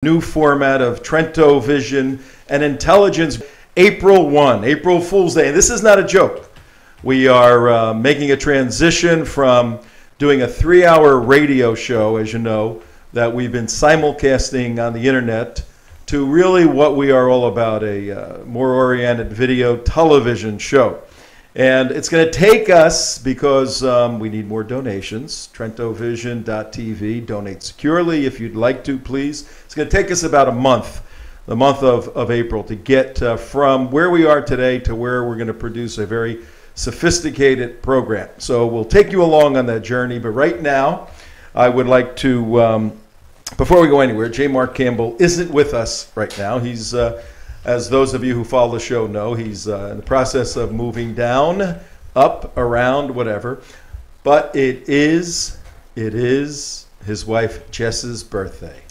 New format of TrentoVision and Intelligence. April 1, April Fool's Day. And this is not a joke. We are making a transition from doing a 3-hour radio show, as you know, that we've been simulcasting on the internet, to really what we are all about, a more oriented video television show. And it's going to take us, because we need more donations, TrentoVision.tv, donate securely if you'd like to, please. It's going to take us about a month, the month of April, to get from where we are today to where we're going to produce a very sophisticated program. So we'll take you along on that journey. But right now, I would like to, before we go anywhere, J. Mark Campbell isn't with us right now. He's as those of you who follow the show know, he's in the process of moving down, up, around, whatever. But it is his wife Jess's birthday.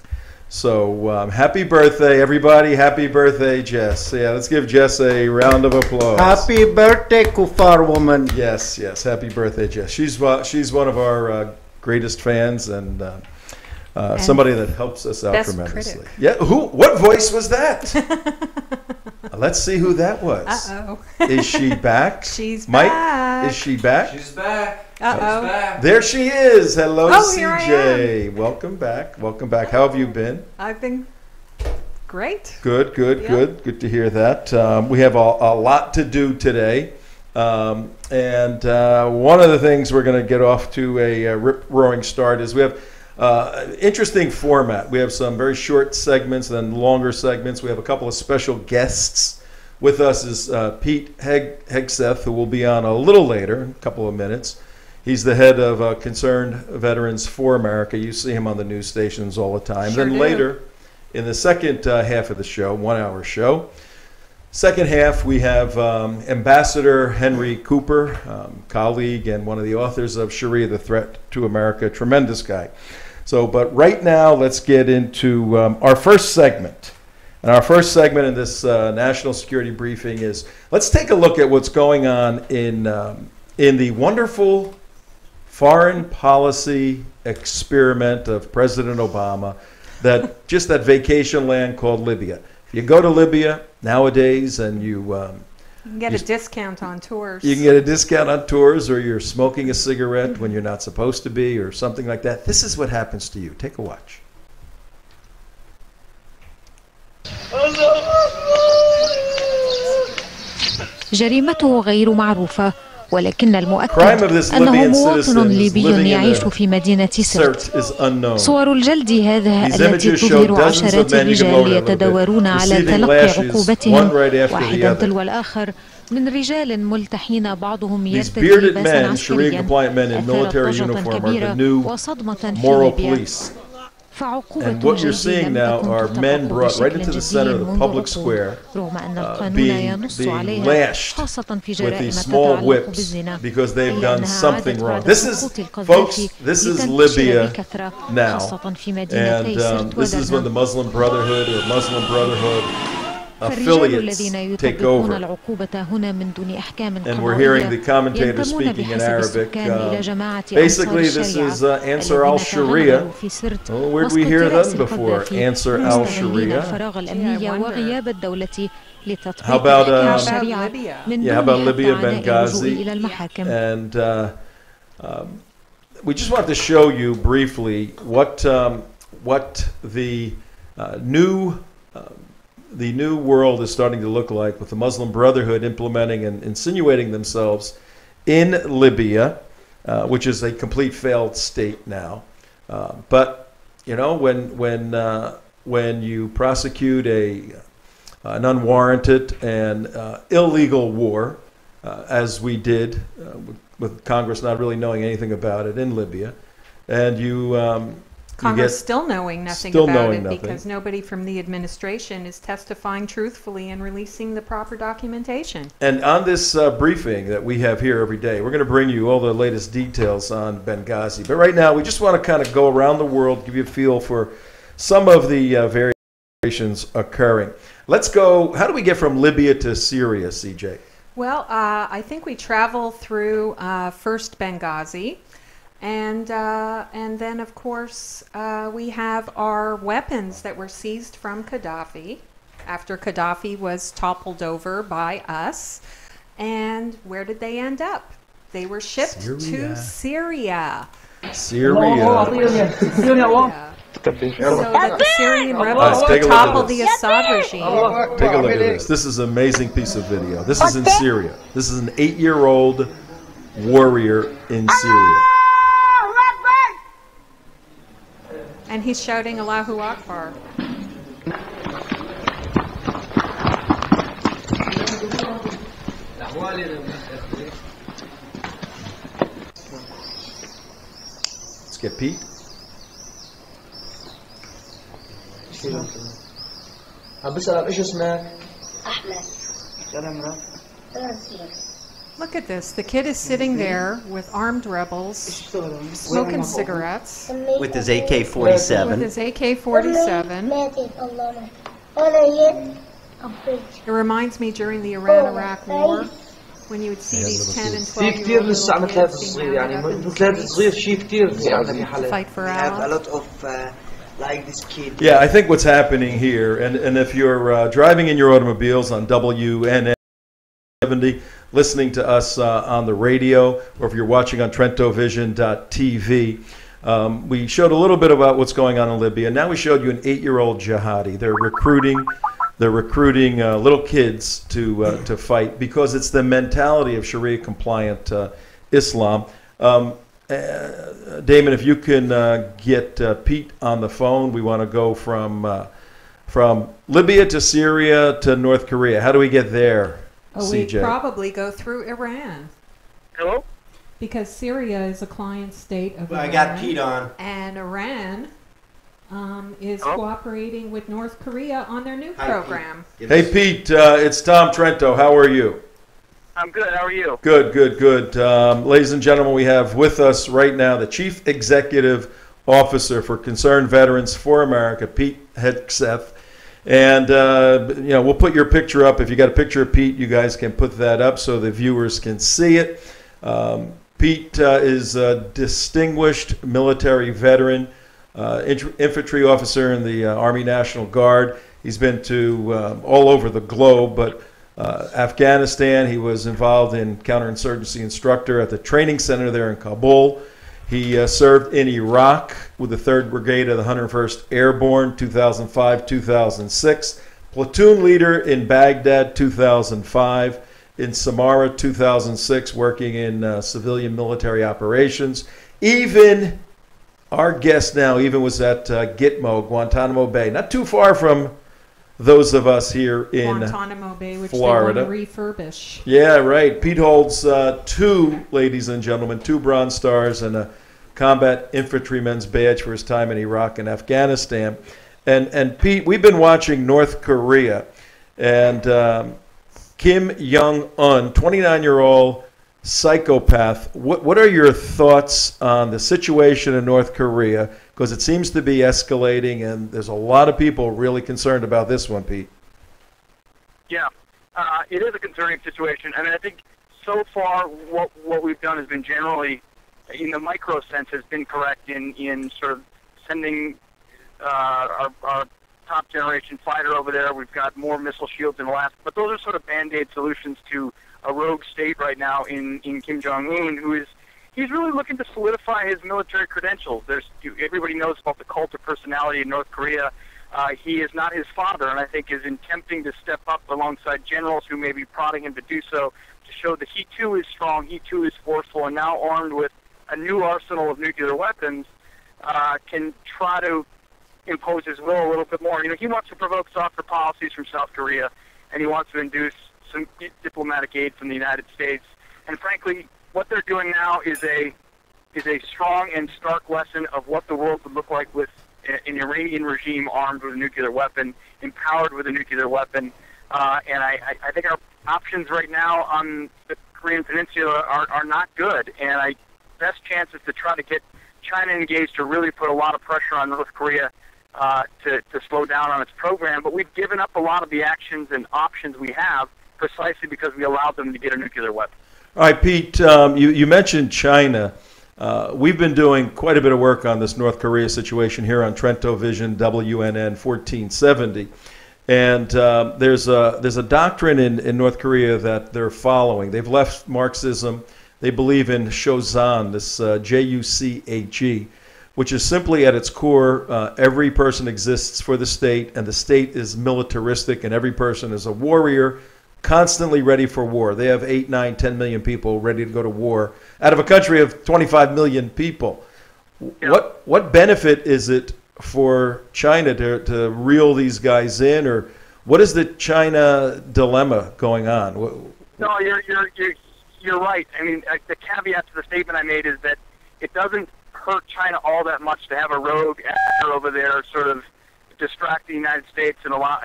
So happy birthday, everybody. Happy birthday, Jess. Yeah, let's give Jess a round of applause. Happy birthday, Kufar woman. Yes, happy birthday, Jess. She's one of our greatest fans and somebody that helps us out tremendously. Critic. Yeah, what voice was that? Let's see who that was. Uh-oh. Is she back? She's Mike, back. is she back? She's back. Uh-oh. She's back. There she is. Hello, Oh, CJ. here I am. Welcome back. Welcome back. How have you been? I've been great. Good. Yeah. Good to hear that. We have a lot to do today. And one of the things we're going to get off to a rip-roaring start is we have interesting format. We have some very short segments and then longer segments. We have a couple of special guests. With us is Pete Hegseth, who will be on a little later, a couple of minutes. He's the head of Concerned Veterans for America. You see him on the news stations all the time. Sure then do. later, in the second half of the show, 1-hour show, second half, we have Ambassador Henry Cooper, colleague and one of the authors of Sharia, The Threat to America, tremendous guy. So, but right now, let's get into our first segment. And our first segment in this national security briefing is, let's take a look at what's going on in the wonderful foreign policy experiment of President Obama, that vacation land called Libya. If you go to Libya nowadays and you can get a discount on tours. You can get a discount on tours, or you're smoking a cigarette when you're not supposed to be, or something like that. This is what happens to you. Take a watch. جريمته غير معروفة، ولكن المؤكد أنه مواطن ليبي يعيش في مدينة سرت. صور الجلد هذه التي تظهر عشرات الرجال يتداورون على تلقي عقوبتهم واحدا تلو الآخر من رجال ملتحين بعضهم يرتدي لباسا عسكريا أثارت ضجة كبيرة وصدمة في ليبيا. And what you're seeing now are men brought right into the center of the public square, being lashed with these small whips because they've done something wrong. This is Libya now, and this is when the Muslim Brotherhood or Muslim Brotherhood affiliates take over. And we're hearing the commentator speaking in Arabic. Basically, this is Ansar al-Sharia. Oh, where did we hear them before? Ansar al-Sharia. How about Libya, Benghazi? And we just want to show you briefly what the new world is starting to look like, with the Muslim Brotherhood implementing and insinuating themselves in Libya, which is a complete failed state now. But you know, when you prosecute an unwarranted and illegal war, as we did with Congress not really knowing anything about it in Libya, and Congress still knowing nothing about it because nobody from the administration is testifying truthfully and releasing the proper documentation. And on this briefing that we have here every day, we're going to bring you all the latest details on Benghazi. But right now, we just want to kind of go around the world, give you a feel for some of the variations occurring. Let's go. How do we get from Libya to Syria, CJ? Well, I think we travel through first Benghazi. And then, of course, we have our weapons that were seized from Gaddafi after Gaddafi was toppled over by us. And where did they end up? They were shipped to Syria. Syria. So that the Syrian rebels could topple the Assad regime. Take a look at this. This is an amazing piece of video. This is in Syria. This is an 8-year-old warrior in Syria. And he's shouting Allahu Akbar. Let's get Pete. Look at this. The kid is sitting there with armed rebels, smoking cigarettes. With his AK-47. With his AK-47. It reminds me during the Iran-Iraq War, when you would see these 10 and 12-year-old little kids being rounded up in the streets to fight for Allah. Like this kid. Yeah, I think what's happening here, and if you're driving in your automobiles on WNN 70, listening to us on the radio, or if you're watching on TrentoVision.tv, we showed a little bit about what's going on in Libya. Now we showed you an 8-year-old jihadi. They're recruiting little kids to fight because it's the mentality of Sharia-compliant Islam. Damon, if you can get Pete on the phone, we want to go from Libya to Syria to North Korea. How do we get there, CJ? We probably go through Iran. Hello? Because Syria is a client state of Iran. I got Pete on. And Iran is cooperating with North Korea on their nuke program. Hey, Pete, it's Tom Trento. How are you? I'm good. How are you? Good. Ladies and gentlemen, we have with us right now the Chief Executive Officer for Concerned Veterans for America, Pete Hegseth. And, we'll put your picture up. If you got a picture of Pete, you guys can put that up so the viewers can see it. Pete is a distinguished military veteran, infantry officer in the Army National Guard. He's been to all over the globe, but Afghanistan, he was involved in counterinsurgency instructor at the training center there in Kabul. He served in Iraq with the 3rd Brigade of the 101st Airborne, 2005-2006. Platoon leader in Baghdad, 2005. In Samarra, 2006, working in civilian military operations. Even our guest now was at Gitmo, Guantanamo Bay, not too far from those of us here in Guantanamo Bay, which Florida. They want to refurbish. Yeah, right. Pete holds 2, ladies and gentlemen, 2 Bronze Stars and a Combat Infantryman's Badge for his time in Iraq and Afghanistan. And Pete, we've been watching North Korea, and Kim Jong-un, 29-year-old psychopath. What are your thoughts on the situation in North Korea? Because it seems to be escalating, and there's a lot of people really concerned about this one, Pete. Yeah, it is a concerning situation. I mean, I think so far what we've done has been generally, in the micro sense, has been correct in sort of sending our top generation fighter over there. We've got more missile shields than last, but those are sort of band-aid solutions to a rogue state right now in Kim Jong-un, he's really looking to solidify his military credentials. Everybody knows about the cult of personality in North Korea. He is not his father, and I think is attempting to step up alongside generals who may be prodding him to do so, to show that he too is strong, he too is forceful, and now armed with a new arsenal of nuclear weapons, can try to impose his will a little bit more. He wants to provoke softer policies from South Korea, and he wants to induce some diplomatic aid from the United States. And frankly, what they're doing now is a strong and stark lesson of what the world would look like with an Iranian regime armed with a nuclear weapon, empowered with a nuclear weapon. And I think our options right now on the Korean Peninsula are not good. And best chance is to try to get China engaged to really put a lot of pressure on North Korea to slow down on its program. But we've given up a lot of the actions and options we have precisely because we allowed them to get a nuclear weapon. All right, Pete, you mentioned China. We've been doing quite a bit of work on this North Korea situation here on TrentoVision WNN 1470. And there's a doctrine in North Korea that they're following. They've left Marxism. They believe in Shozan, this Juche, which is simply at its core, every person exists for the state, and the state is militaristic, and every person is a warrior, constantly ready for war. They have 8, 9, 10 million people ready to go to war out of a country of 25 million people. Yeah. What benefit is it for China to reel these guys in, or what is the China dilemma going on? No, you're right. I mean, the caveat to the statement I made is that it doesn't hurt China all that much to have a rogue actor over there sort of distract the United States and a lot,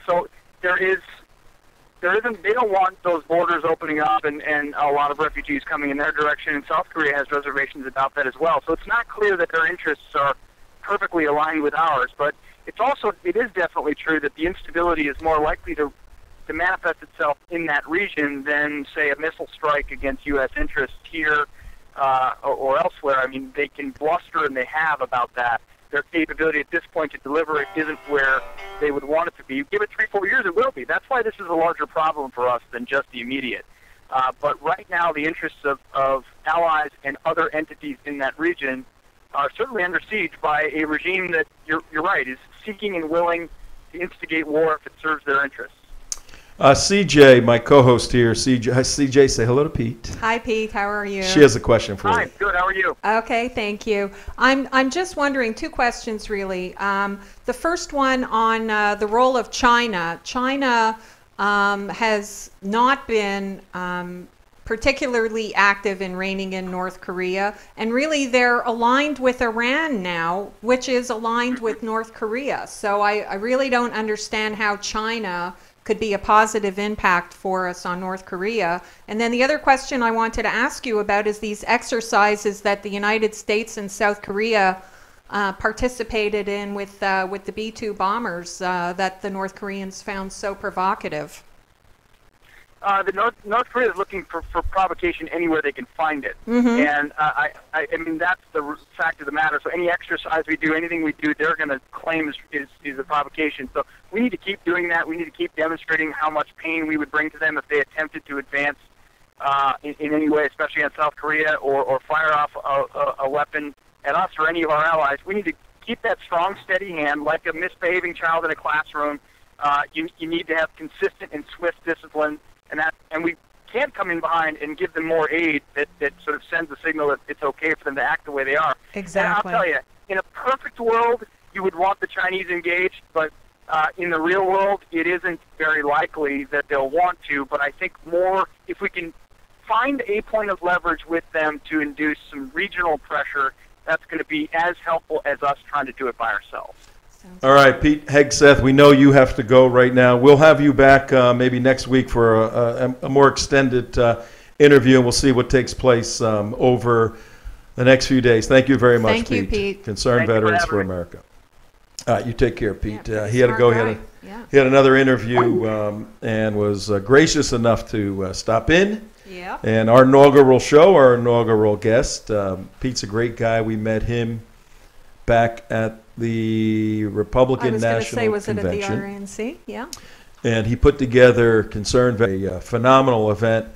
so they don't want those borders opening up and a lot of refugees coming in their direction, and South Korea has reservations about that as well. So it's not clear that their interests are perfectly aligned with ours, but it is definitely true that the instability is more likely to manifest itself in that region than, say, a missile strike against U.S. interests here or elsewhere. I mean, they can bluster, and they have, about that. Their capability at this point to deliver it isn't where they would want it to be. You give it 3-4 years, it will be. That's why this is a larger problem for us than just the immediate. But right now, the interests of allies and other entities in that region are certainly under siege by a regime that, you're right, is seeking and willing to instigate war if it serves their interests. CJ, my co-host here, CJ, say hello to Pete. Hi, Pete. How are you? She has a question for you. Hi, good. How are you? Okay, thank you. I'm just wondering, 2 questions really. The first one on the role of China. China has not been particularly active in reining in North Korea, and really they're aligned with Iran now, which is aligned with North Korea. So I really don't understand how China could be a positive impact for us on North Korea. And then the other question I wanted to ask you about is these exercises that the United States and South Korea participated in with the B-2 bombers that the North Koreans found so provocative. The North Korea is looking for provocation anywhere they can find it. And I mean, that's the fact of the matter. So any exercise we do, anything we do, they're going to claim is a provocation. So we need to keep doing that. We need to keep demonstrating how much pain we would bring to them if they attempted to advance in any way, especially on South Korea, or fire off a weapon at us or any of our allies. We need to keep that strong, steady hand, like a misbehaving child in a classroom. You need to have consistent and swift discipline. And we can't come in behind and give them more aid that sort of sends a signal that it's okay for them to act the way they are. Exactly. And I'll tell you, in a perfect world, you would want the Chinese engaged, but in the real world, it isn't very likely that they'll want to. But I think more, if we can find a point of leverage with them to induce some regional pressure, that's going to be as helpful as us trying to do it by ourselves. All right, Pete Hegseth, we know you have to go right now. We'll have you back maybe next week for a more extended interview, and we'll see what takes place over the next few days. Thank you very much, Thank you, Pete. Concerned Veterans for America. You take care, Pete. Yeah, he had to go. He had another interview and was gracious enough to stop in. Yeah. And our inaugural show, our inaugural guest, Pete's a great guy. We met him back at the Republican National was Convention. it at the RNC? Yeah. And he put together a phenomenal event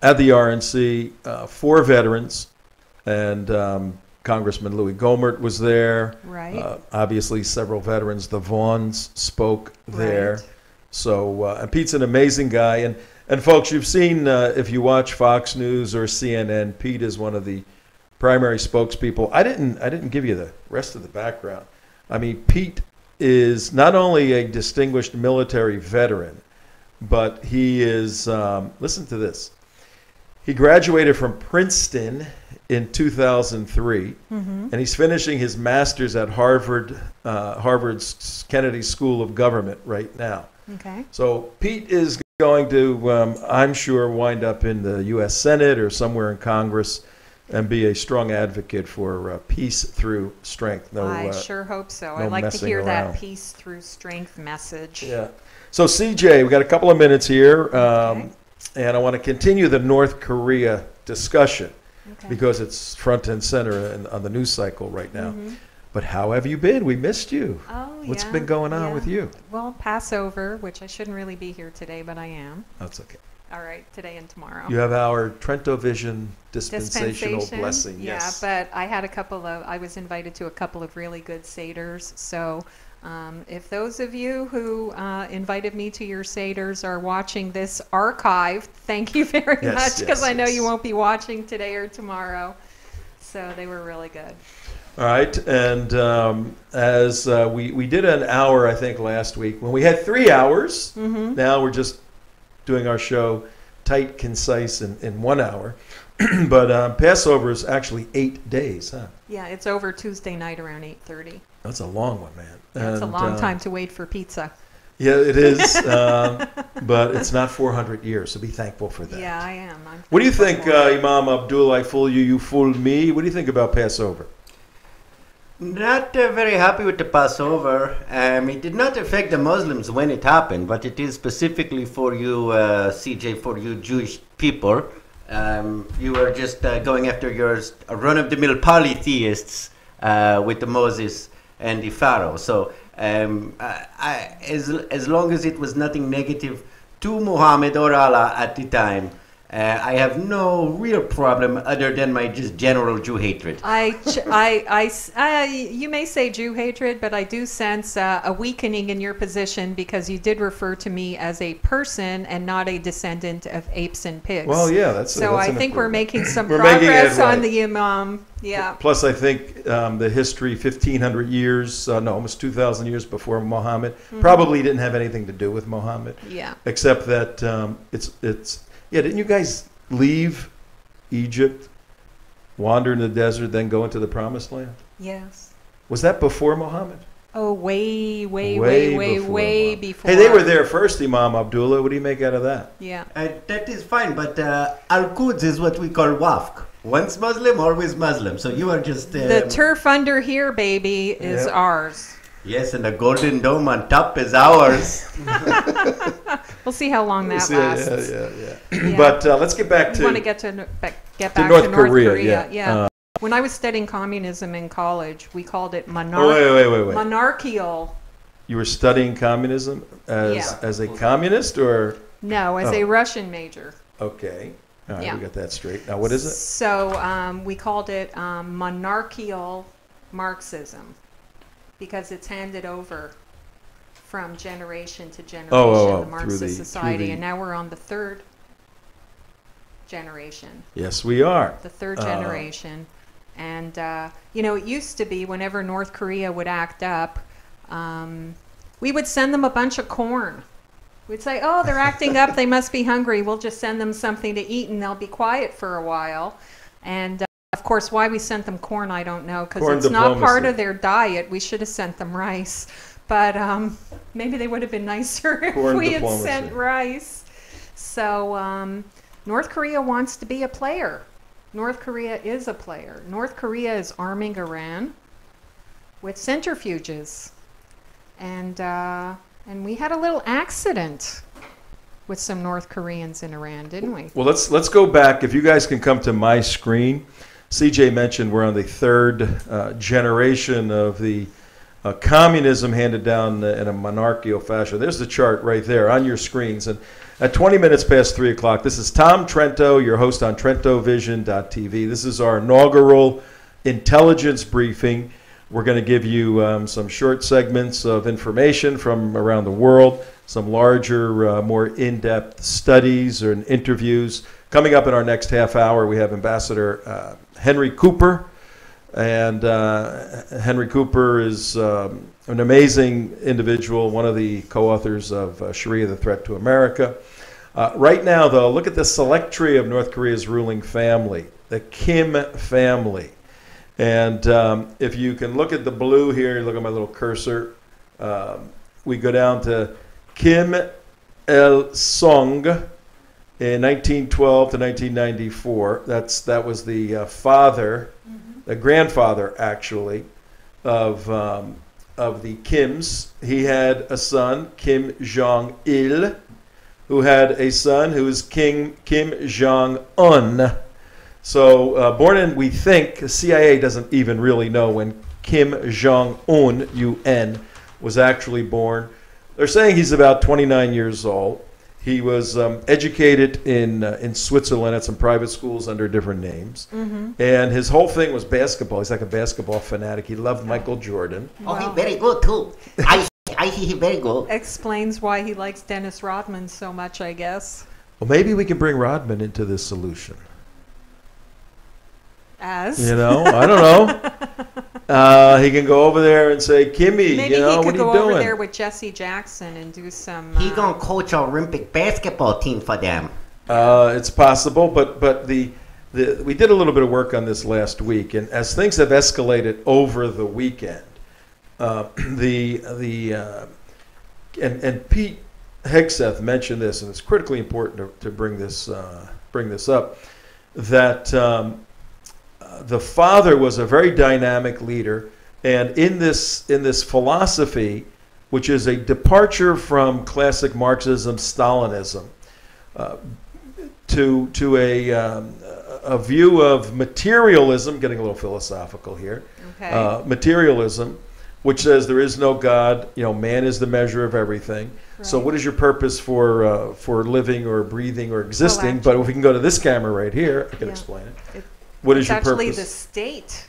at the RNC for veterans. And Congressman Louis Gohmert was there. Right. Obviously, several veterans. The Vaughns spoke there. Right. So, and Pete's an amazing guy. And folks, you've seen, if you watch Fox News or CNN, Pete is one of the primary spokespeople. I didn't give you the rest of the background. I mean, Pete is not only a distinguished military veteran, but he is, listen to this. He graduated from Princeton in 2003, and he's finishing his master's at Harvard's Kennedy School of Government right now. Okay. So Pete is going to, I'm sure, wind up in the U.S. Senate or somewhere in Congress and be a strong advocate for peace through strength. I sure hope so. No I like to hear around. that peace through strength message. Yeah. So CJ, we got a couple of minutes here, Okay. and I want to continue the North Korea discussion. because it's front and center on the news cycle right now. But how have you been? We missed you. Oh, What's been going on with you? Well, Passover, which I shouldn't really be here today, but I am. That's okay. All right, today and tomorrow. You have our TrentoVision dispensational blessing. Yeah, yes. but I had I was invited to a couple of really good seders. So if those of you who invited me to your seders are watching this archived, thank you very much, because I know you won't be watching today or tomorrow. So they were really good. All right, and as we did an hour, I think, last week, when we had 3 hours, now we're just doing our show tight, concise, in 1 hour. But Passover is actually 8 days, huh? Yeah, it's over Tuesday night around 8:30. That's a long one, man. Yeah, it's a long time to wait for pizza. Yeah, it is, but it's not 400 years, so be thankful for that. Yeah, I am. What do you think, Imam Abdul? I fool you, you fool me. What do you think about Passover? Not very happy with the Passover. It did not affect the Muslims when it happened, but it is specifically for you, CJ, for you Jewish people. You were just going after your run-of-the-mill polytheists with the Moses and the Pharaoh. So as long as it was nothing negative to Muhammad or Allah at the time, I have no real problem other than my just general Jew hatred. You may say Jew hatred, but I do sense a weakening in your position because you did refer to me as a person and not a descendant of apes and pigs. Well, yeah, that's I think we're making some progress on the Imam. Yeah. Plus, I think the history, 1,500 years, almost 2,000 years before Muhammad, probably didn't have anything to do with Muhammad. Yeah. Except that it's. Yeah, didn't you guys leave Egypt, wander in the desert, then go into the Promised Land? Yes. Was that before Muhammad? Oh, way before. Hey, they were there first, Imam Abdullah. What do you make out of that? Yeah. That is fine, but Al-Quds is what we call wafq. Once Muslim, always Muslim. So you are just... the turf under here, baby, is ours. Yes, and the golden dome on top is ours. We'll see how long that lasts. Yeah. But let's get back to... We want to get back to North Korea. Yeah. When I was studying communism in college, we called it monarchical. You were studying communism as a communist, or...? No, as a Russian major. Okay. All right, we got that straight. Now, what is it? So we called it monarchical Marxism, because it's handed over from generation to generation, the Marxist society, and now we're on the third generation. Yes, we are. The third generation. And, it used to be whenever North Korea would act up, we would send them a bunch of corn. We'd say, oh, they're acting up, they must be hungry. We'll just send them something to eat and they'll be quiet for a while. And of course, why we sent them corn, I don't know, because it's not part of their diet. We should have sent them rice. But maybe they would have been nicer if we had sent rice. So North Korea wants to be a player. North Korea is a player. North Korea is arming Iran with centrifuges. And we had a little accident with some North Koreans in Iran, didn't we? Well, let's go back. If you guys can come to my screen. CJ mentioned we're on the third generation of the communism handed down in a monarchical fashion. There's the chart right there on your screens. And at 20 minutes past 3 o'clock, this is Tom Trento, your host on TrentoVision.tv. This is our inaugural intelligence briefing. We're going to give you some short segments of information from around the world, some larger, more in-depth studies and interviews. Coming up in our next half hour, we have Ambassador Henry Cooper. And Henry Cooper is an amazing individual, one of the co-authors of Sharia, the Threat to America. Right now, though, look at the select tree of North Korea's ruling family, the Kim family. And if you can look at the blue here, look at my little cursor, we go down to Kim Il-sung in 1912 to 1994. That was the father, the grandfather actually, of the Kims. He had a son, Kim Jong-il, who had a son who was Kim Jong-un. So born in, we think, the CIA doesn't even really know when Kim Jong-un, UN, was actually born. They're saying he's about 29 years old. He was educated in Switzerland at some private schools under different names. Mm-hmm. And his whole thing was basketball. He's like a basketball fanatic. He loved Michael Jordan. Oh, he's very good, too. I he's very good. Explains why he likes Dennis Rodman so much, I guess. Well, maybe we can bring Rodman into this solution. As? You know, I don't know. He can go over there and say, Kimmy, maybe you know, what are you doing? Maybe he could go over there with Jesse Jackson and do some... He gonna coach an Olympic basketball team for them. It's possible, but we did a little bit of work on this last week, and as things have escalated over the weekend, and Pete Hegseth mentioned this, and it's critically important to bring this up, that the father was a very dynamic leader, and in this philosophy, which is a departure from classic Marxism, Stalinism, to a view of materialism, getting a little philosophical here, okay. Materialism, which says there is no God, you know, man is the measure of everything. Right. So what is your purpose for living or breathing or existing? But if we can go to this camera right here, I can explain it. What is your purpose? Actually, the state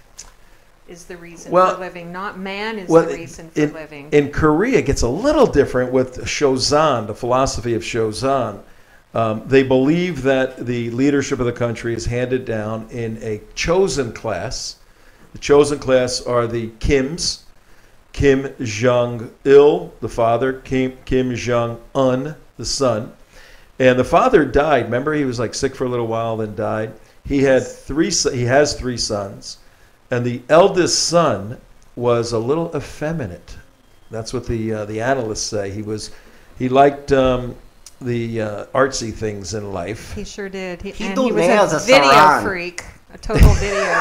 is the reason for living, not man is the reason for living. In Korea, it gets a little different with Shozan, the philosophy of Shozan. They believe that the leadership of the country is handed down in a chosen class. The chosen class are the Kims. Kim Jong-il, the father, Kim Jong-un, the son. And the father died. Remember, he was like sick for a little while, then died. He has 3 sons, and the eldest son was a little effeminate. That's what the analysts say. He liked the artsy things in life. He sure did. He was a video freak, a total video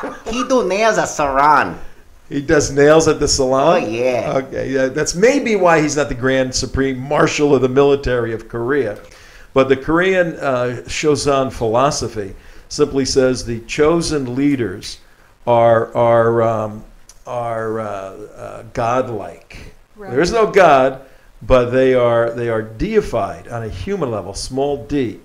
freak. He do nails at Saran. He does nails at the salon? Oh, yeah. Okay, yeah, that's maybe why he's not the Grand Supreme Marshal of the military of Korea. But the Korean Shozan philosophy simply says the chosen leaders are godlike. Right. There is no God, but they are deified on a human level, small d.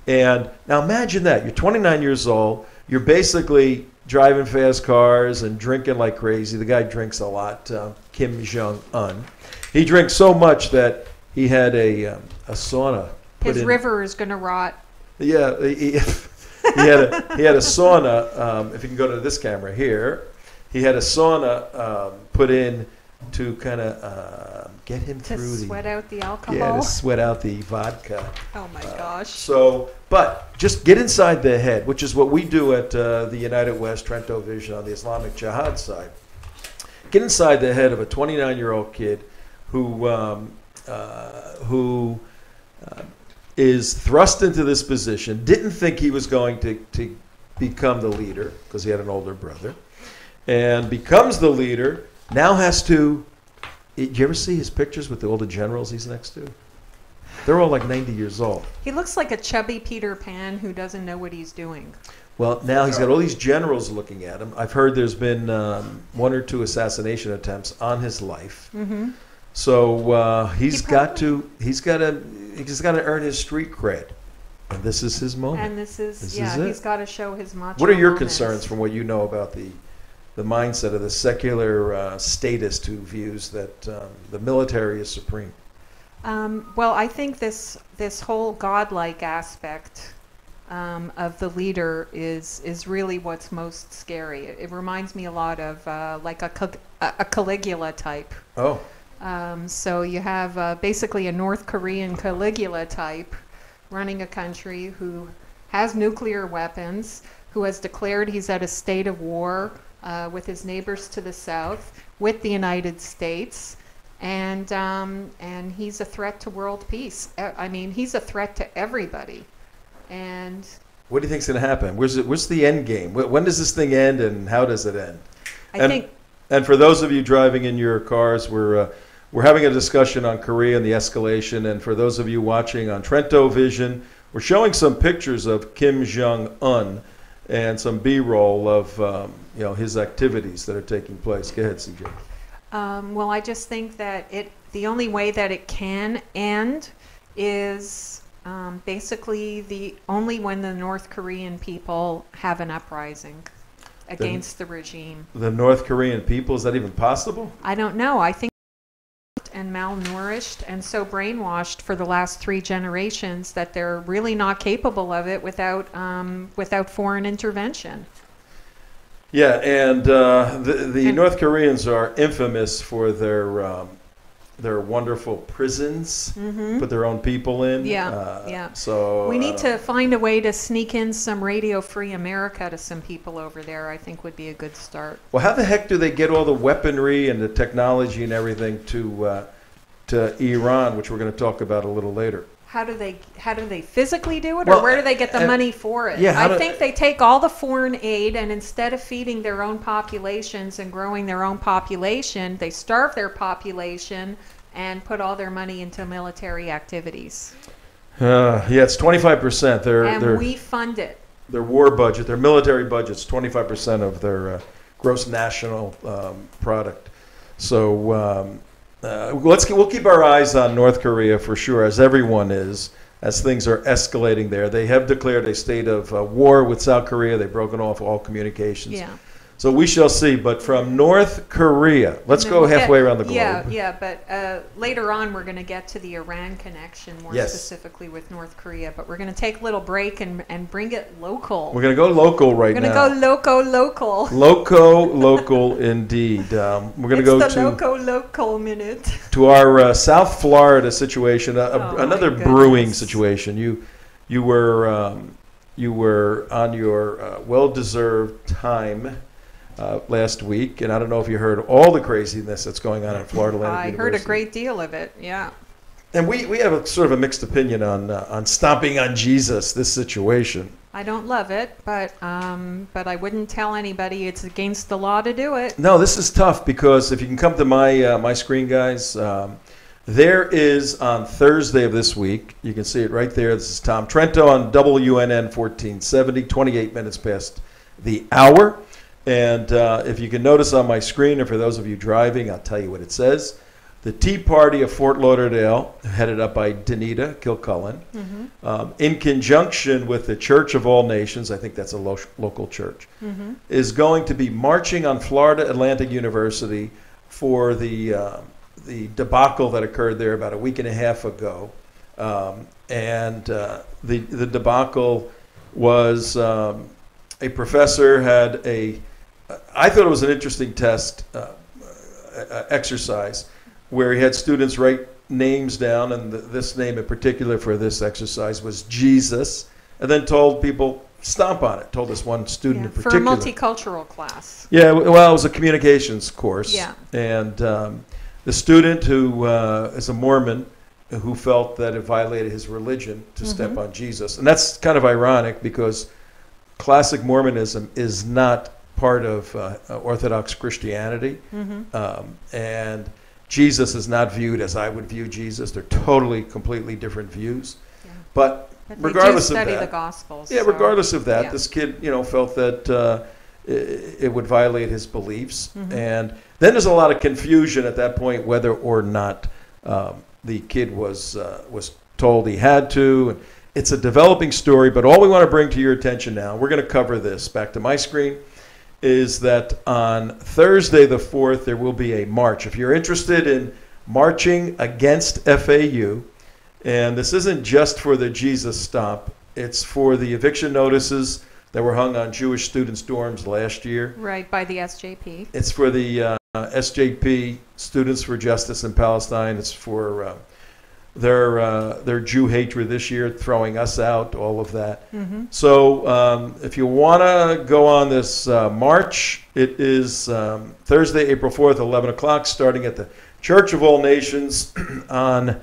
And now imagine that. You're 29 years old. You're basically driving fast cars and drinking like crazy. The guy drinks a lot, Kim Jong-un. He drinks so much that he had a sauna. His river is going to rot. Yeah, he had a sauna. If you can go to this camera here, he had a sauna put in to kind of get him through to sweat out the alcohol. Yeah, to sweat out the vodka. Oh my gosh! But just get inside their head, which is what we do at the United West TrentoVision on the Islamic Jihad side. Get inside the head of a 29-year-old kid who is thrust into this position, didn't think he was going to become the leader because he had an older brother, and becomes the leader, now has to... Did you ever see his pictures with all the generals he's next to? They're all like 90 years old. He looks like a chubby Peter Pan who doesn't know what he's doing. Well, now he's got all these generals looking at him. I've heard there's been 1 or 2 assassination attempts on his life. Mm-hmm. So he's got to earn his street cred, and this is his moment. And he's got to show his macho. What are your moments. concerns from what you know about the mindset of the secular statist who views that the military is supreme? Well, I think this whole godlike aspect of the leader is really what's most scary. It reminds me a lot of like a Caligula type. Oh. So you have basically a North Korean Caligula type running a country who has nuclear weapons, who has declared he's at a state of war with his neighbors to the south, with the United States, and he's a threat to world peace. I mean, he's a threat to everybody. And what do you think's going to happen? Where's the end game? When does this thing end, and how does it end? And for those of you driving in your cars, we're having a discussion on Korea and the escalation. And for those of you watching on TrentoVision, we're showing some pictures of Kim Jong-un and some B-roll of his activities that are taking place. Go ahead, CJ. Well, I just think that the only way that it can end is basically only when the North Korean people have an uprising against the regime. The North Korean people, is that even possible? I don't know. I think and malnourished and so brainwashed for the last 3 generations that they're really not capable of it without foreign intervention. Yeah, and the North Koreans are infamous for their wonderful prisons, put their own people in. So we need to find a way to sneak in some Radio-Free America to some people over there. I think would be a good start. Well, how the heck do they get all the weaponry and the technology and everything to Iran, which we're going to talk about a little later? How do they physically do it, or where do they get the money for it? Yeah, I think they take all the foreign aid, and instead of feeding their own populations and growing their own population, they starve their population and put all their money into military activities. It's 25%. And we fund it. Their war budget, their military budget's 25% of their gross national product. So we'll keep our eyes on North Korea for sure, as everyone is, as things are escalating there. They have declared a state of war with South Korea. They've broken off all communications. Yeah. So we shall see. But from North Korea, let's go halfway around the globe. But later on we're going to get to the Iran connection more specifically with North Korea. But we're going to take a little break and bring it local. We're going to go local right now. We're going to go local. Local indeed. We're going to go to the local minute. To our South Florida situation, another brewing situation. You were on your well-deserved time last week, and I don't know if you heard all the craziness that's going on in Florida Atlantic University. I heard a great deal of it, yeah. And we have a sort of a mixed opinion on stomping on Jesus, this situation. I don't love it, but I wouldn't tell anybody it's against the law to do it. No, this is tough because if you can come to my screen, guys, there is on Thursday of this week, you can see it right there. This is Tom Trento on WNN 1470, 28 minutes past the hour. And if you can notice on my screen, or for those of you driving, I'll tell you what it says. The Tea Party of Fort Lauderdale, headed up by Danita Kilcullen, in conjunction with the Church of All Nations, I think that's a local church, is going to be marching on Florida Atlantic University for the debacle that occurred there about a week and a half ago. The debacle was a professor had I thought it was an interesting test exercise where he had students write names down, and this name in particular for this exercise was Jesus, and then told people stomp on it. Told this one student in particular. For a multicultural class. Yeah, well, it was a communications course. Yeah. And the student who is a Mormon who felt that it violated his religion to step on Jesus. And that's kind of ironic because classic Mormonism is not part of Orthodox Christianity. And Jesus is not viewed as I would view Jesus. They're totally, completely different views. Yeah. But regardless of that, study the Gospels. Yeah, regardless of that, this kid, felt that it would violate his beliefs. And then there's a lot of confusion at that point whether or not the kid was told he had to. And it's a developing story, but all we want to bring to your attention now, we're going to cover this. Back to my screen. Is that on Thursday the 4th, there will be a march. If you're interested in marching against FAU, and this isn't just for the Jesus Stomp, it's for the eviction notices that were hung on Jewish students' dorms last year. Right, by the SJP. It's for the SJP, Students for Justice in Palestine. It's for their Jew hatred this year, throwing us out, all of that. So if you want to go on this march, it is Thursday, April 4th, 11 o'clock, starting at the Church of All Nations on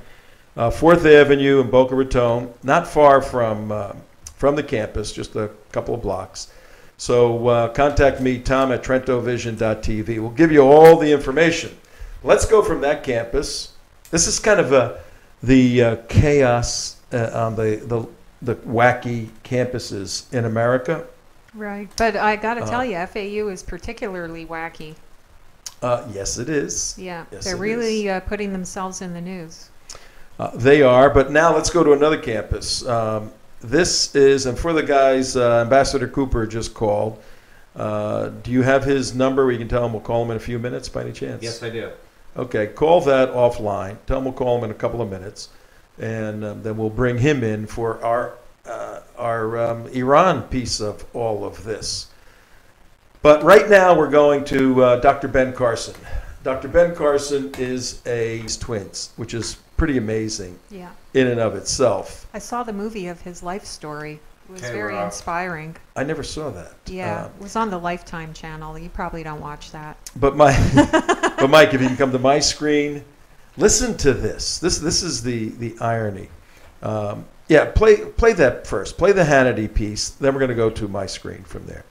4th Avenue in Boca Raton, not far from the campus, just a couple of blocks. So contact me, Tom, at TrentoVision.tv. We'll give you all the information. Let's go from that campus. This is kind of the chaos on the wacky campuses in America. Right. But I got to tell you, FAU is particularly wacky. Yes, it is. Yeah. Yes, They're really putting themselves in the news. They are. But now let's go to another campus. This is, and for the guys, Ambassador Cooper just called. Do you have his number where you can tell him we'll call him in a few minutes by any chance? Yes, I do. Okay, call that offline. Tell him we'll call him in a couple of minutes. And then we'll bring him in for our Iran piece of all of this. But right now we're going to Dr. Ben Carson. Dr. Ben Carson is twins, which is pretty amazing in and of itself. I saw the movie of his life story. It was very inspiring. I never saw that. Yeah, it was on the Lifetime channel. You probably don't watch that. But Mike, if you can come to my screen, listen to this. This is the irony. Play that first. Play the Hannity piece. Then we're going to go to my screen from there.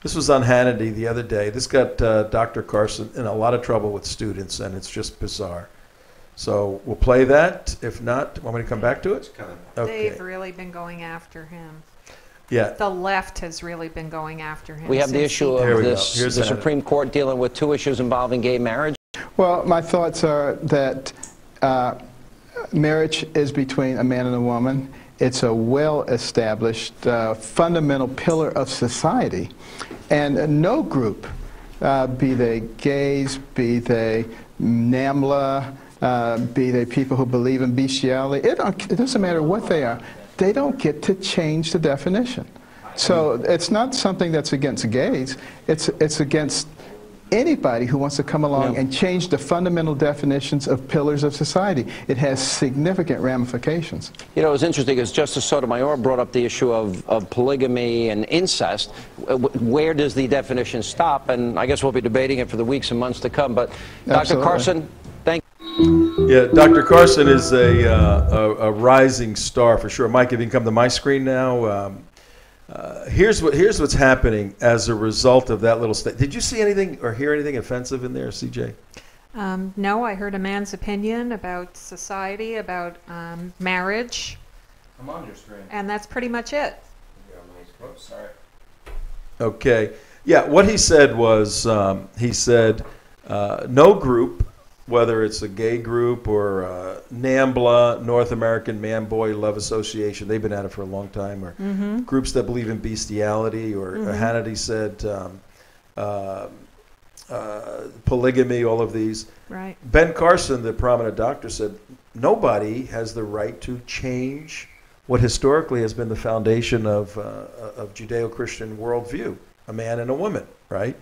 This was on Hannity the other day. This got Dr. Carson in a lot of trouble with students, and it's just bizarre. So we'll play that. If not, want me to come back to it? Okay. They've really been going after him. Yeah. The left has really been going after him. We have the issue of the Supreme Court dealing with 2 issues involving gay marriage. Well, my thoughts are that marriage is between a man and a woman. It's a well-established, fundamental pillar of society. And no group, be they gays, be they NAMBLA, be they people who believe in bestiality, it doesn't matter what they are, they don't get to change the definition. So it's not something that's against gays, it's against anybody who wants to come along and change the fundamental definitions of pillars of society. It has significant ramifications. You know, it was interesting because Justice Sotomayor brought up the issue of polygamy and incest. Where does the definition stop? And I guess we'll be debating it for the weeks and months to come. But Dr. Carson, thank you. Yeah, Dr. Carson is a rising star for sure. Mike, if you can come to my screen now. Here's what's happening as a result of that little statement. Did you see anything or hear anything offensive in there, CJ? No, I heard a man's opinion about society, about marriage. I'm on your screen. And that's pretty much it. Oops, sorry. Okay. Yeah, what he said was, he said, no group, whether it's a gay group or NAMBLA, North American Man-Boy Love Association, they've been at it for a long time, or groups that believe in bestiality, or Hannity said polygamy, all of these. Right. Ben Carson, the prominent doctor, said nobody has the right to change what historically has been the foundation of Judeo-Christian worldview, a man and a woman, right?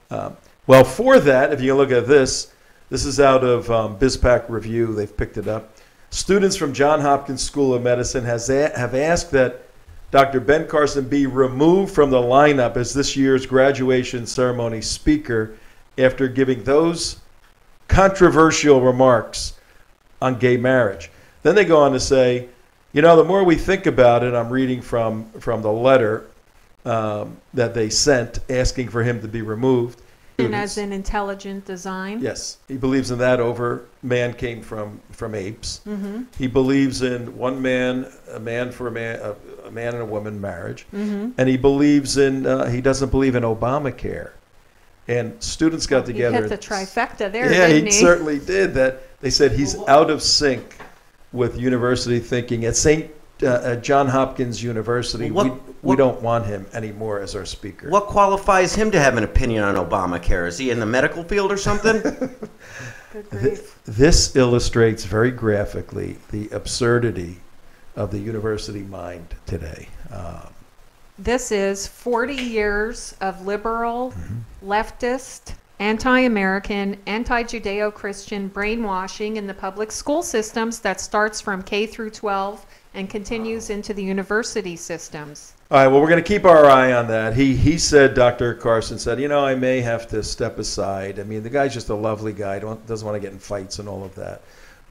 Well, for that, if you look at this, this is out of BizPac Review. They've picked it up. Students from Johns Hopkins School of Medicine have asked that Dr. Ben Carson be removed from the lineup as this year's graduation ceremony speaker after giving those controversial remarks on gay marriage. Then they go on to say, you know, the more we think about it, I'm reading from the letter that they sent asking for him to be removed. And as in intelligent design? Yes. He believes in that over man came from apes. He believes in one man, a man and a woman marriage. And he believes in, he doesn't believe in Obamacare. And students got together. He hit the trifecta there, yeah, didn't he certainly did. That they said he's out of sync with university thinking. At Johns Hopkins University, we don't want him anymore as our speaker. What qualifies him to have an opinion on Obamacare? Is he in the medical field or something? Good grief. This illustrates very graphically the absurdity of the university mind today. This is 40 years of liberal, leftist, anti-American, anti-Judeo-Christian brainwashing in the public school systems that starts from K through 12 and continues into the university systems. All right, well, we're going to keep our eye on that. He said, Dr. Carson said, you know, I may have to step aside. I mean, the guy's just a lovely guy, doesn't want to get in fights and all of that.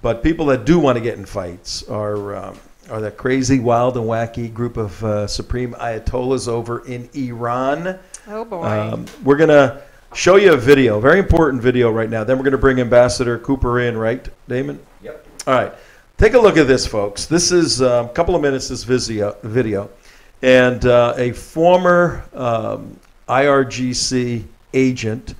But people that do want to get in fights are that crazy, wild, and wacky group of supreme ayatollahs over in Iran. Oh, boy. We're going to show you a video, very important video right now. Then we're going to bring Ambassador Cooper in, right, Damon? Yep. All right. Take a look at this, folks. This is a couple of minutes, this video. And a former IRGC agent,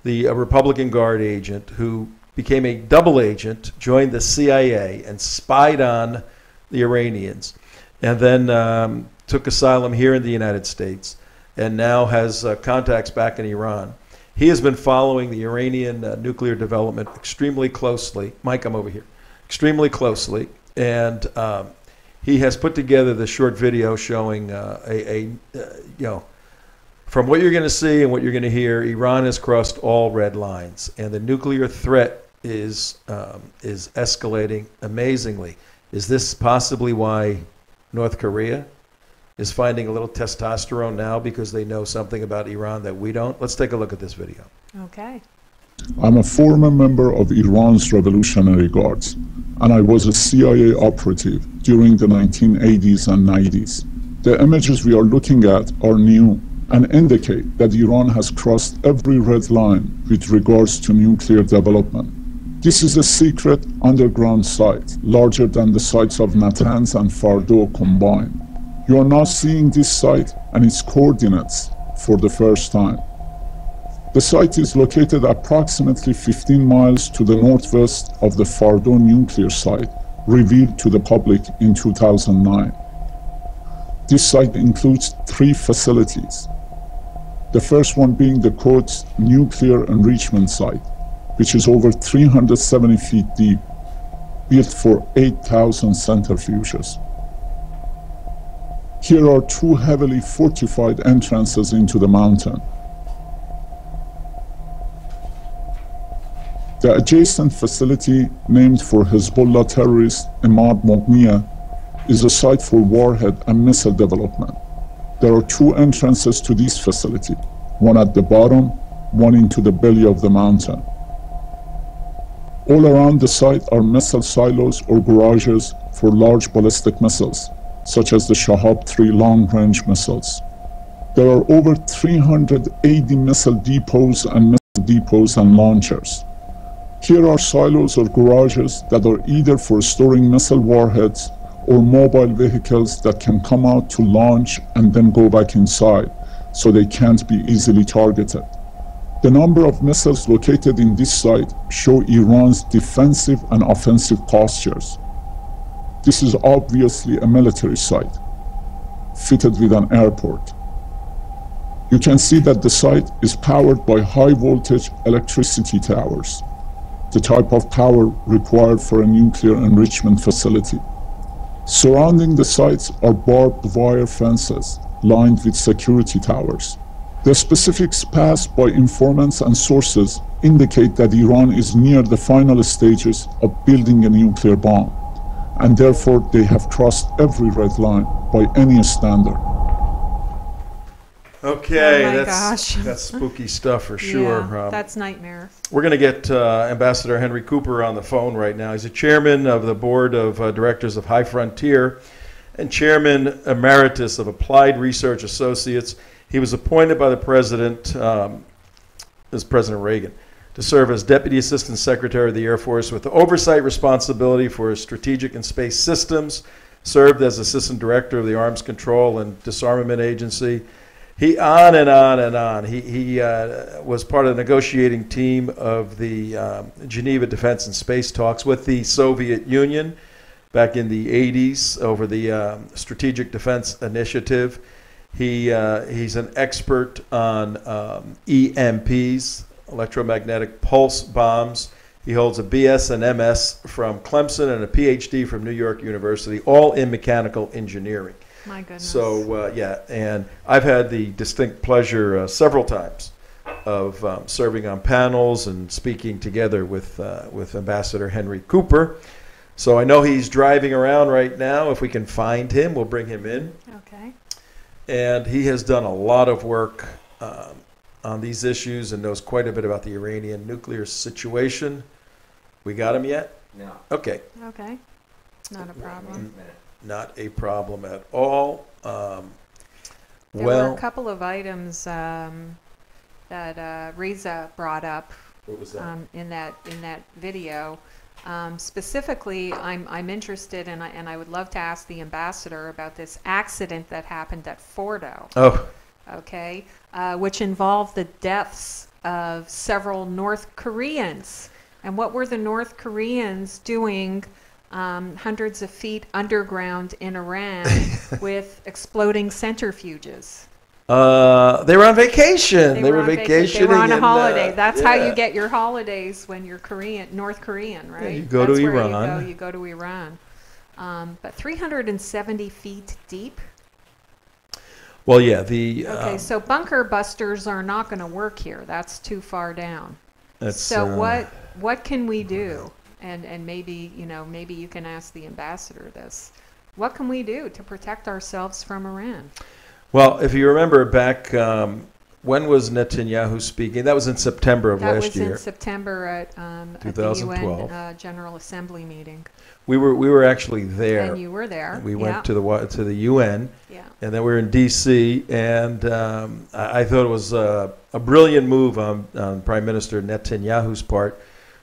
the Republican Guard agent, who became a double agent, joined the CIA and spied on the Iranians, and then took asylum here in the United States, and now has contacts back in Iran. He has been following the Iranian nuclear development extremely closely. Mike, come over here. Extremely closely, and he has put together this short video showing from what you're going to see and what you're going to hear, Iran has crossed all red lines, and the nuclear threat is escalating amazingly. Is this possibly why North Korea is finding a little testosterone now because they know something about Iran that we don't? Let's take a look at this video. Okay. I'm a former member of Iran's Revolutionary Guards, and I was a CIA operative during the 1980s and 90s. The images we are looking at are new and indicate that Iran has crossed every red line with regards to nuclear development. This is a secret underground site, larger than the sites of Natanz and Fordo combined. You are now seeing this site and its coordinates for the first time. The site is located approximately 15 miles to the northwest of the Fordo nuclear site, revealed to the public in 2009. This site includes 3 facilities. The first one being the Quds nuclear enrichment site, which is over 370 feet deep, built for 8,000 centrifuges. Here are 2 heavily fortified entrances into the mountain. The adjacent facility, named for Hezbollah terrorist Imad Moghniya, is a site for warhead and missile development. There are 2 entrances to this facility, one at the bottom, one into the belly of the mountain. All around the site are missile silos or garages for large ballistic missiles, such as the Shahab-3 long-range missiles. There are over 380 missile depots and launchers. Here are silos or garages that are either for storing missile warheads or mobile vehicles that can come out to launch and then go back inside, so they can't be easily targeted. The number of missiles located in this site show Iran's defensive and offensive postures. This is obviously a military site, fitted with an airport. You can see that the site is powered by high-voltage electricity towers, the type of power required for a nuclear enrichment facility. Surrounding the sites are barbed wire fences lined with security towers. The specifics passed by informants and sources indicate that Iran is near the final stages of building a nuclear bomb, and therefore they have crossed every red line by any standard. Okay, Oh my that's spooky stuff for sure. Yeah, that's nightmare. We're going to get Ambassador Henry Cooper on the phone right now. He's the chairman of the board of directors of High Frontier and chairman emeritus of Applied Research Associates. He was appointed by the president, as President Reagan, to serve as Deputy Assistant Secretary of the Air Force with oversight responsibility for strategic and space systems, served as Assistant Director of the Arms Control and Disarmament Agency. He on and on and on. He was part of the negotiating team of the Geneva Defense and Space talks with the Soviet Union back in the 80s over the Strategic Defense Initiative. He's an expert on EMPs, electromagnetic pulse bombs. He holds a BS and MS from Clemson and a PhD from New York University, all in mechanical engineering. My goodness. So, yeah, and I've had the distinct pleasure several times of serving on panels and speaking together with Ambassador Henry Cooper. So I know he's driving around right now. If we can find him, we'll bring him in. Okay. And he has done a lot of work on these issues and knows quite a bit about the Iranian nuclear situation. We got him yet? No. Okay. Okay. Not a problem. Not a problem at all. There were a couple of items that Reza brought up what was that? in that video. Specifically, I'm interested, and I would love to ask the ambassador about this accident that happened at Fordo. Oh. Okay, which involved the deaths of several North Koreans. And what were the North Koreans doing hundreds of feet underground in Iran with exploding centrifuges? They were on vacation. They were vacationing. They were on a holiday. That's how yeah. you get your holidays when you're North Korean, right? Yeah, you go That's to where Iran. You go to Iran. But 370 feet deep. Well, yeah. The okay, so bunker busters are not going to work here. That's too far down. So what can we do? And maybe maybe you can ask the ambassador this. What can we do to protect ourselves from Iran? Well, if you remember back, when was Netanyahu speaking? That was in September of last year. That was in September at 2012. the UN General Assembly meeting. We were actually there. And you were there. We went to the UN. Yeah. And then we were in D.C. And I thought it was a brilliant move on Prime Minister Netanyahu's part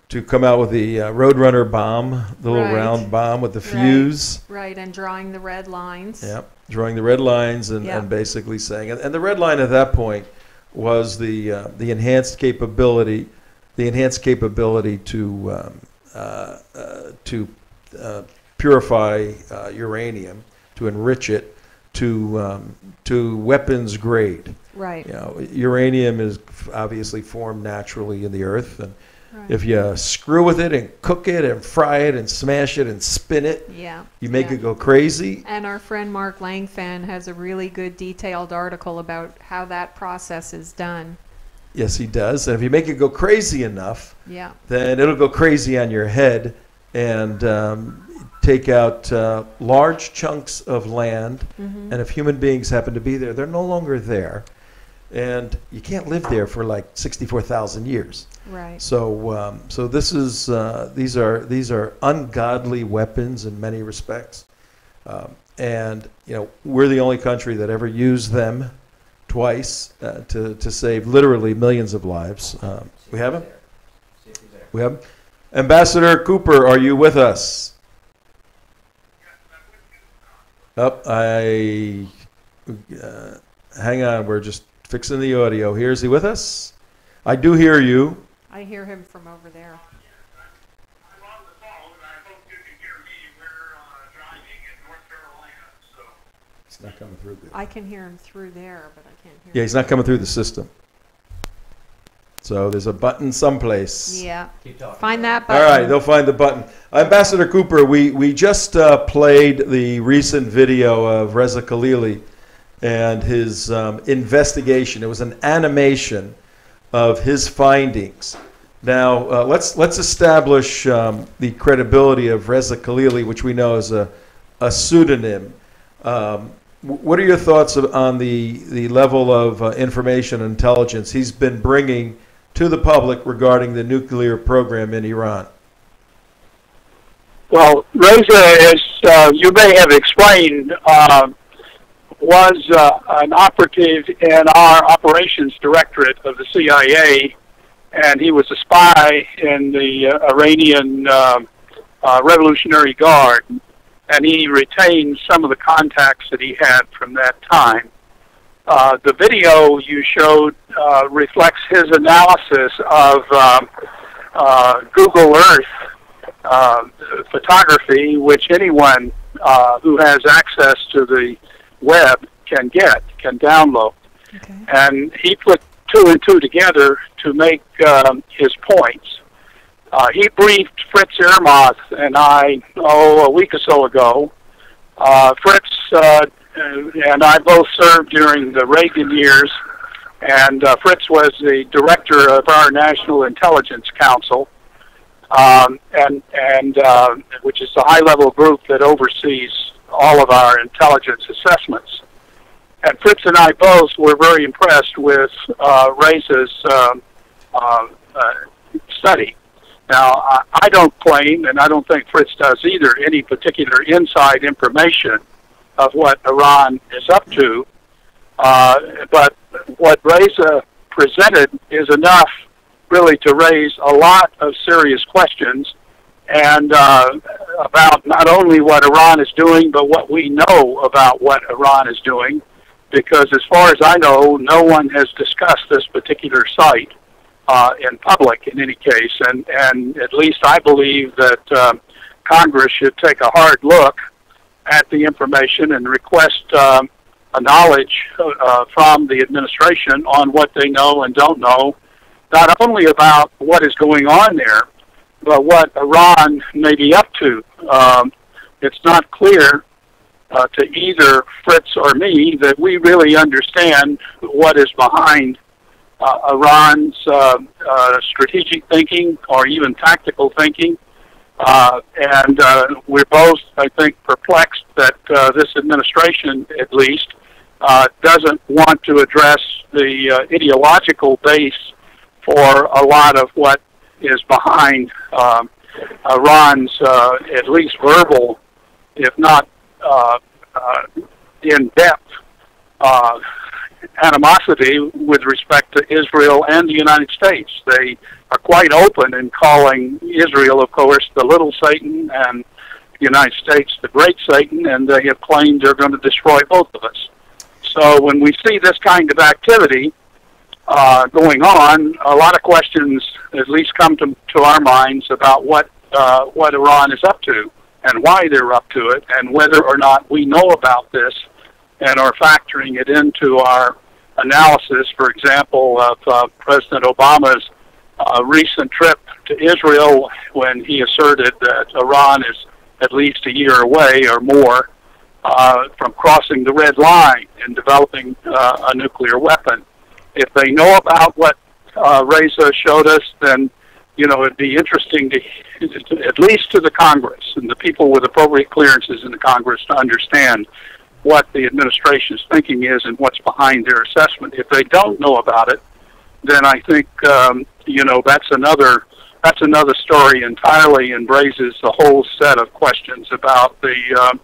to come out with the Roadrunner bomb, the little round bomb with the fuse. Right, and drawing the red lines. Yep, drawing the red lines and basically saying, and the red line at that point was the enhanced capability, to purify uranium, to enrich it to weapons grade. Right. Uranium is obviously formed naturally in the earth, and if you screw with it and cook it and fry it and smash it and spin it, you make it go crazy. And our friend Mark Langfan has a really good detailed article about how that process is done. Yes, he does. And if you make it go crazy enough, then it'll go crazy on your head and take out large chunks of land. And if human beings happen to be there, they're no longer there. And you can't live there for like 64,000 years. Right. So, so this is these are ungodly weapons in many respects, and we're the only country that ever used them twice to save literally millions of lives. We have him. We have him. Ambassador Cooper, are you with us? Hang on, we're just fixing the audio here. Is he with us? I do hear you. I hear him from over there. I'm on the phone, and I hope you can hear me. We're driving in North Carolina, so. It's not coming through good. I can hear him through there, but I can't hear him. Yeah, he's not coming through the system. So there's a button someplace. Yeah. Find that button. All right, they'll find the button. Ambassador Cooper, we just played the recent video of Reza Khalili and his investigation. It was an animation of his findings. Now, let's establish the credibility of Reza Khalili, which we know is a pseudonym. What are your thoughts on the level of information and intelligence he's been bringing to the public regarding the nuclear program in Iran? Well, Reza, as you may have explained, was an operative in our operations directorate of the CIA, and he was a spy in the Iranian Revolutionary Guard, and he retained some of the contacts that he had from that time. The video you showed reflects his analysis of Google Earth photography, which anyone who has access to the web can download. Okay. And he put two and two together to make his points. He briefed Fritz Ermoth and I, a week or so ago. Fritz and I both served during the Reagan years, and Fritz was the director of our National Intelligence Council, which is the high-level group that oversees all of our intelligence assessments. And Fritz and I both were very impressed with Reza's study. Now, I don't claim, and I don't think Fritz does either, any particular inside information of what Iran is up to. But what Reza presented is enough really to raise a lot of serious questions and about not only what Iran is doing, but what we know about what Iran is doing, because as far as I know, no one has discussed this particular site in public in any case, and at least I believe that Congress should take a hard look at the information and request a knowledge from the administration on what they know and don't know, not only about what is going on there, but what Iran may be up to. It's not clear to either Fritz or me that we really understand what is behind Iran's strategic thinking or even tactical thinking. And we're both, I think, perplexed that this administration, at least, doesn't want to address the ideological base for a lot of what is behind Iran's at least verbal, if not in-depth animosity with respect to Israel and the United States. They are quite open in calling Israel, of course, the little Satan, and the United States the great Satan, and they have claimed they're going to destroy both of us. So when we see this kind of activity going on, a lot of questions at least come to our minds about what Iran is up to and why they're up to it, and whether or not we know about this and are factoring it into our analysis, for example, of President Obama's recent trip to Israel, when he asserted that Iran is at least a year away or more from crossing the red line and developing a nuclear weapon. If they know about what Reza showed us, then it'd be interesting to at least to the Congress and the people with appropriate clearances in the Congress to understand what the administration's thinking is and what's behind their assessment. If they don't know about it, then I think that's another story entirely, and raises a whole set of questions about the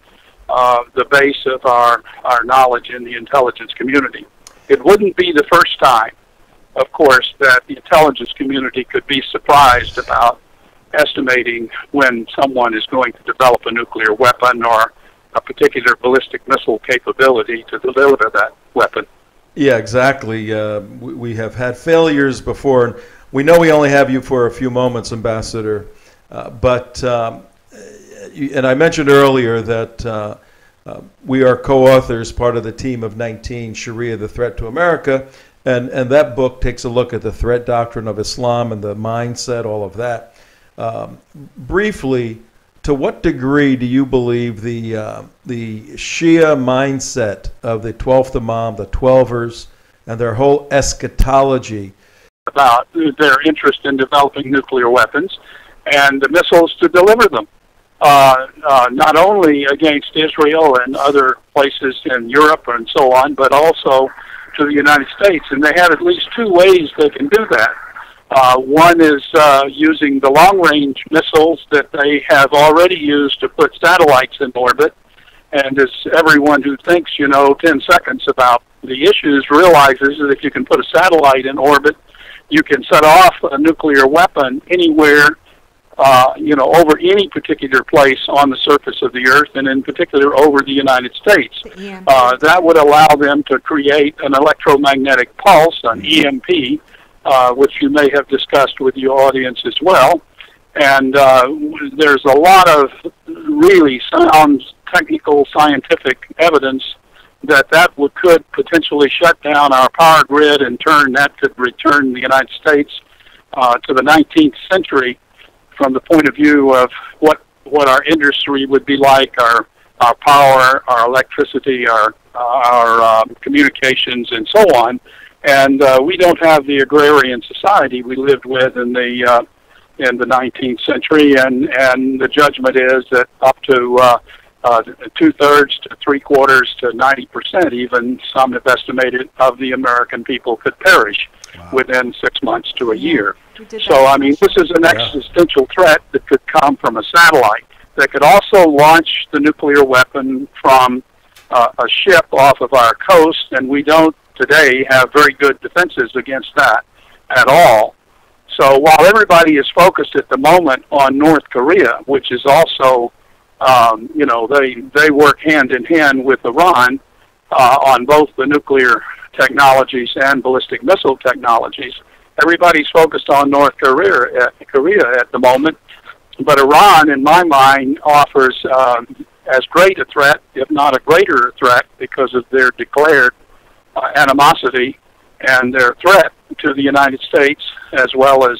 base of our knowledge in the intelligence community. It wouldn't be the first time, of course, that the intelligence community could be surprised about estimating when someone is going to develop a nuclear weapon or a particular ballistic missile capability to deliver that weapon. Yeah, exactly. We have had failures before, and we know we only have you for a few moments, Ambassador, but I mentioned earlier that we are co-authors, part of the team of 19, Sharia, the Threat to America, and that book takes a look at the threat doctrine of Islam and the mindset, all of that. Briefly, to what degree do you believe the Shia mindset of the 12th Imam, the Twelvers, and their whole eschatology about their interest in developing nuclear weapons and the missiles to deliver them, not only against Israel and other places in Europe and so on, but also to the United States? And they have at least two ways they can do that. One is using the long-range missiles that they have already used to put satellites in orbit. And as everyone who thinks, 10 seconds about the issues realizes that if you can put a satellite in orbit, you can set off a nuclear weapon anywhere, over any particular place on the surface of the Earth, and in particular over the United States. That would allow them to create an electromagnetic pulse, an EMP, which you may have discussed with your audience as well. And there's a lot of really sound technical scientific evidence that could potentially shut down our power grid, and that could return the United States to the 19th century from the point of view of what our industry would be like, our power, our electricity, our communications, and so on. And we don't have the agrarian society we lived with in the 19th century, and the judgment is that up to 2/3 to 3/4 to 90%, even some have estimated, of the American people could perish within 6 months to a year. So, I mean, this is an existential threat that could come from a satellite that could also launch the nuclear weapon from a ship off of our coast, and we don't today have very good defenses against that at all. So while everybody is focused at the moment on North Korea, which is also, they work hand in hand with Iran on both the nuclear technologies and ballistic missile technologies, everybody's focused on North Korea at the moment. But Iran, in my mind, offers as great a threat, if not a greater threat, because of their declared animosity and their threat to the United States as well as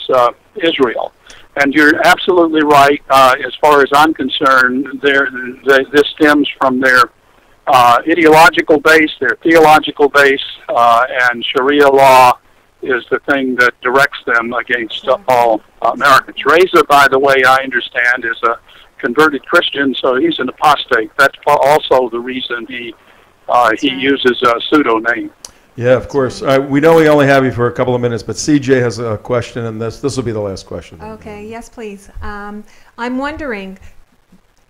Israel. And you're absolutely right. As far as I'm concerned, this stems from their ideological base, their theological base, and Sharia law is the thing that directs them against all Americans. Reza, by the way, I understand, is a converted Christian, so he's an apostate. That's also the reason he uses a pseudonym. Yeah, of course. We know we only have you for a couple of minutes, but CJ has a question, and this will be the last question. Okay, yes, please. I'm wondering,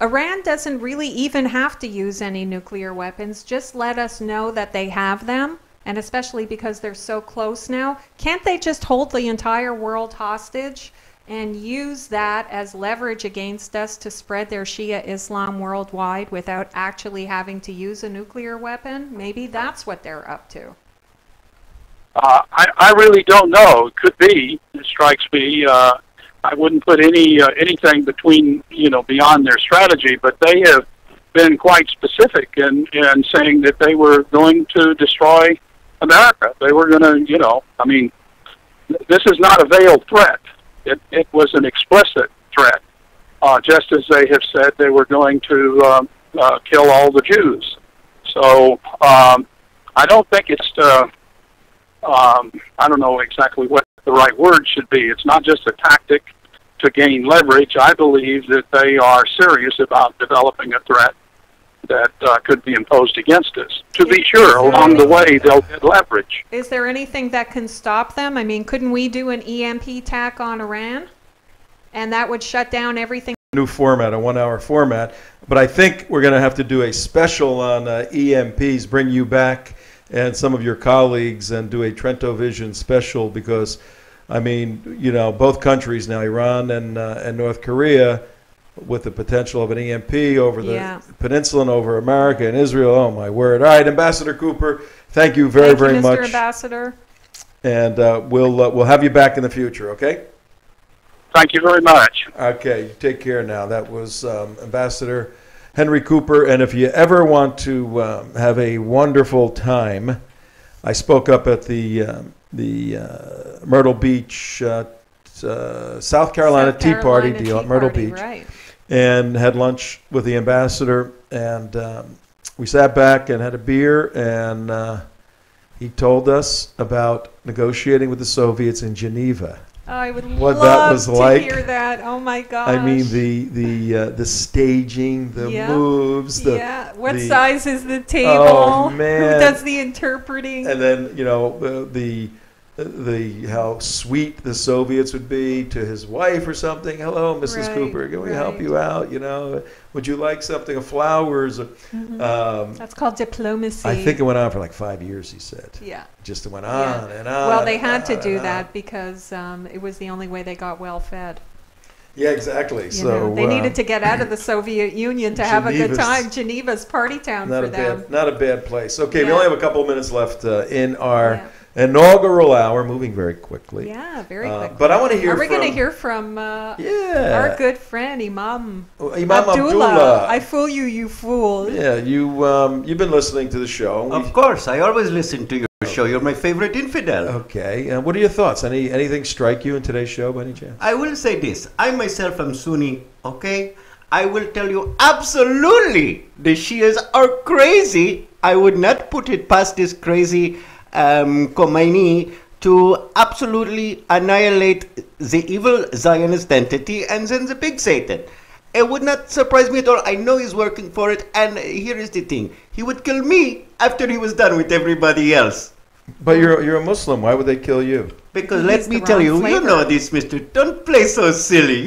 Iran doesn't really even have to use any nuclear weapons. Just let us know that they have them, and especially because they're so close now. Can't they just hold the entire world hostage and use that as leverage against us to spread their Shia Islam worldwide without actually having to use a nuclear weapon? Maybe that's what they're up to. I really don't know. It could be. It strikes me. I wouldn't put anything between, beyond their strategy, but they have been quite specific in saying that they were going to destroy America. They were going to, this is not a veiled threat. It was an explicit threat, just as they have said they were going to kill all the Jews. So I don't think it's, I don't know exactly what the right word should be. It's not just a tactic to gain leverage. I believe that they are serious about developing a threat that could be imposed against us. To be sure, along the way, they'll get leverage. Is there anything that can stop them? I mean, couldn't we do an EMP attack on Iran? And that would shut down everything? New format, a 1-hour format. But I think we're going to have to do a special on EMPs, bring you back and some of your colleagues and do a TrentoVision special because, both countries now, Iran and North Korea, with the potential of an EMP over the peninsula and over America and Israel. Oh, my word. All right, Ambassador Cooper, thank you very much. Mr. Ambassador. And we'll have you back in the future, okay? Thank you very much. Okay, you take care now. That was Ambassador Henry Cooper. And if you ever want to have a wonderful time, I spoke up at the Myrtle Beach, South Carolina Tea Party deal at Myrtle Beach. Right. And had lunch with the ambassador, and we sat back and had a beer, and he told us about negotiating with the Soviets in Geneva. Oh, I would what love that was to like. hear that. Oh my gosh. I mean, the staging, the moves. What size is the table? Oh man. Who does the interpreting? And then how sweet the Soviets would be to his wife or something. Hello, Mrs. Cooper, can we help you out? Would you like something, flowers? That's called diplomacy. I think it went on for like 5 years, he said. Yeah. Just went on and on. Well, they had to do that because it was the only way they got well fed. Yeah, exactly. They needed to get out of the Soviet Union to have a good time. Geneva's party town for them. Not a bad place. Okay, we only have a couple of minutes left in our inaugural hour, moving very quickly. Yeah, very quickly. But I want to hear from... Are we going to hear from our good friend, Imam Abdullah. I fool you, you fool. Yeah, you've been listening to the show. Of course, I always listen to your show. You're my favorite infidel. Okay, what are your thoughts? Anything strike you in today's show by any chance? I will say this. I myself am Sunni, okay? I will tell you absolutely the Shias are crazy. I would not put it past this crazy Khomeini to absolutely annihilate the evil Zionist entity and then the big Satan. It would not surprise me at all. I know he's working for it, and here is the thing. He would kill me after he was done with everybody else. But you're a Muslim. Why would they kill you? Because let me tell you, you know this, mister. Don't play so silly,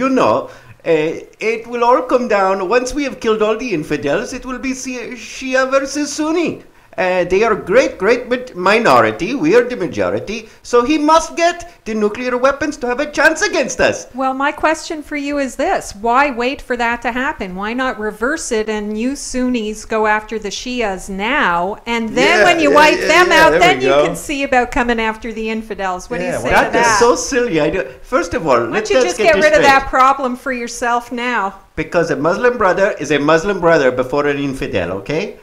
it will all come down, once we have killed all the infidels, it will be Shia versus Sunni. They are great minority. We are the majority. So he must get the nuclear weapons to have a chance against us. Well, my question for you is this. Why wait for that to happen? Why not reverse it and you Sunnis go after the Shias now, and then when you wipe them out, then you can see about coming after the infidels. What do you say to that? That is so silly. First of all, why don't you just get rid of that problem for yourself now? Because a Muslim brother is a Muslim brother before an infidel, okay?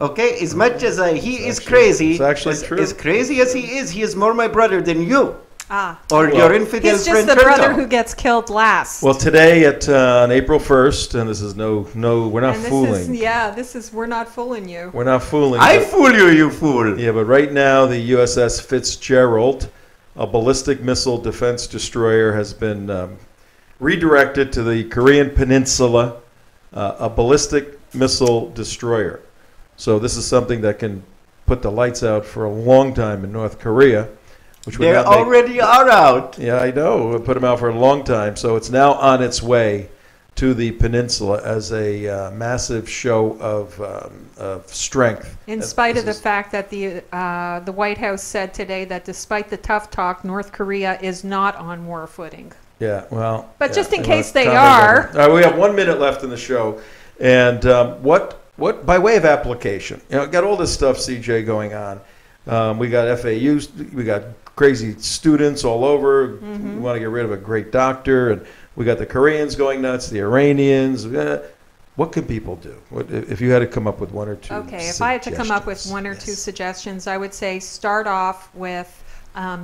Okay, as much as he is crazy, it's actually true. As crazy as he is more my brother than you. Ah. Or your infidel He's just friend the brother Trento. who gets killed last. Well, today on April 1st, and this is we're not fooling. We're not fooling you. We're not fooling. I fool you, you fool. Yeah, but right now the USS Fitzgerald, a ballistic missile defense destroyer, has been redirected to the Korean Peninsula, a ballistic missile destroyer. So this is something that can put the lights out for a long time in North Korea. Which they already are out. Yeah, I know. We'll put them out for a long time. So it's now on its way to the peninsula as a massive show of strength. In spite of the fact that the White House said today that despite the tough talk, North Korea is not on war footing. Yeah, well. But just in case they are. All right, we have 1 minute left in the show. And what by way of application, got all this stuff, CJ, going on. We got FAUs, we got crazy students all over. We want to get rid of a great doctor, and we got the Koreans going nuts, the Iranians. What can people do? If you had to come up with one or two? Okay, if I had to come up with one or two suggestions, I would say start off with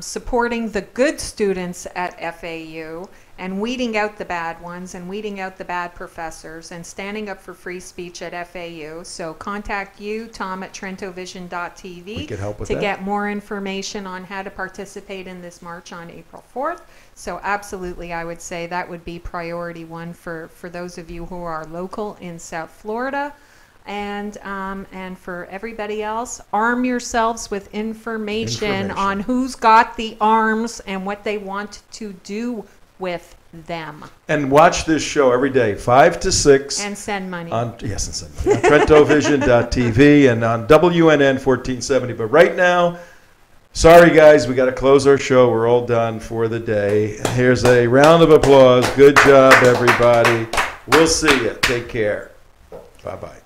supporting the good students at FAU and weeding out the bad ones and weeding out the bad professors and standing up for free speech at FAU. So contact you, Tom, at TrentoVision.tv to get more information on how to participate in this march on April 4th. So absolutely, I would say that would be priority one for those of you who are local in South Florida. And for everybody else, arm yourselves with information on who's got the arms and what they want to do with them. And watch this show every day, 5 to 6. And send money. And send money. On TrentoVision.tv and on WNN 1470. But right now, sorry guys, we got to close our show. We're all done for the day. Here's a round of applause. Good job, everybody. We'll see you. Take care. Bye-bye.